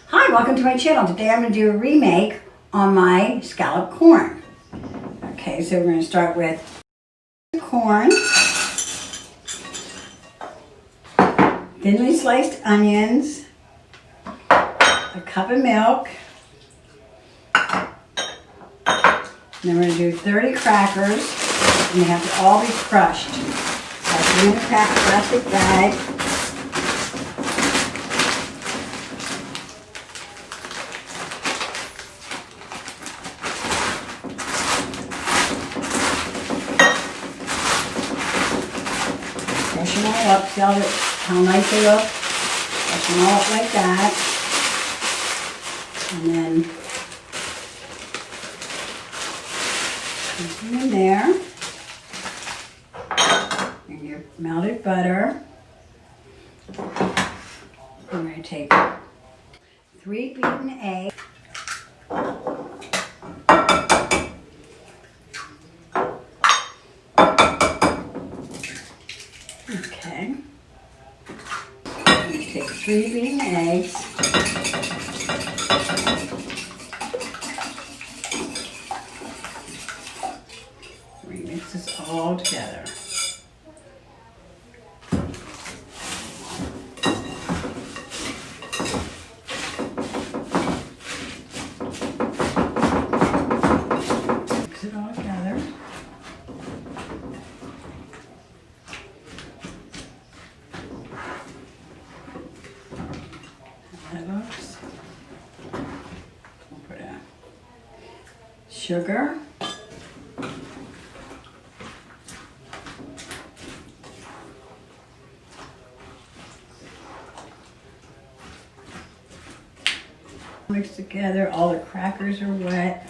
Hi, welcome to my channel. Today I'm going to do a remake on my scallop corn. Okay, so we're going to start with corn, thinly sliced onions, a cup of milk, and then we're going to do 30 crackers, and they have to all be crushed. I put them in a plastic bag. Brush them all up, see how nice they look. Brush them all up like that. And then put them in there. And your melted butter. I'm going to take 3 beaten eggs. Okay. I'm going to take 3 beaten eggs. Remix this all together. Mix it all together. That looks. We'll put a sugar. Mix together. All the crackers are wet.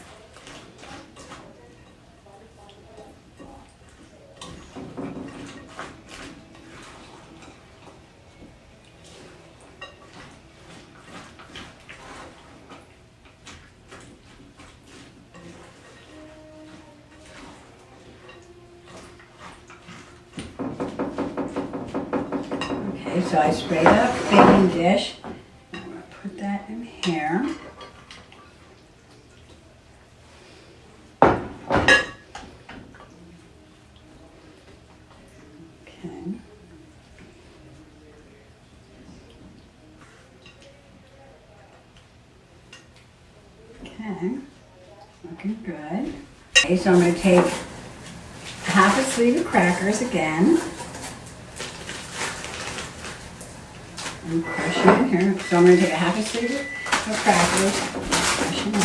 Okay, so I sprayed up a baking dish. I'm going to put that in here. Okay. Okay, looking good. Okay, so I'm going to take half a sleeve of crackers again. And crush them in here. So I'm going to take a half a sleeve of crackers, crush them up.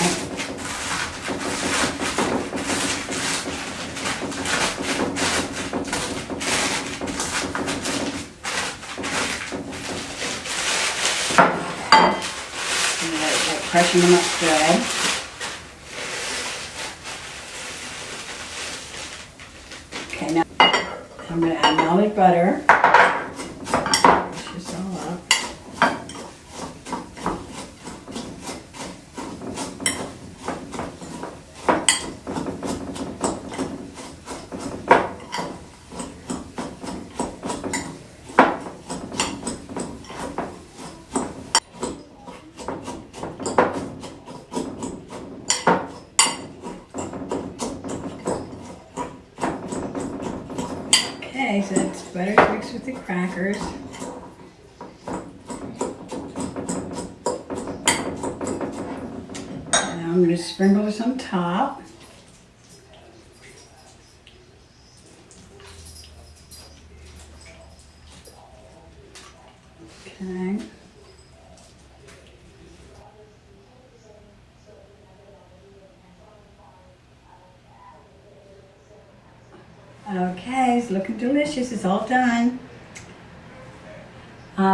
And crushing them up good. Okay, now I'm going to add melted butter. Push this all up. Okay, so that's butter mixed with the crackers. Now I'm going to sprinkle this on top. Okay. Okay, it's looking delicious. It's all done.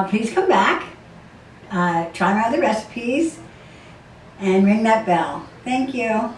Please come back, try my other recipes, and ring that bell. Thank you.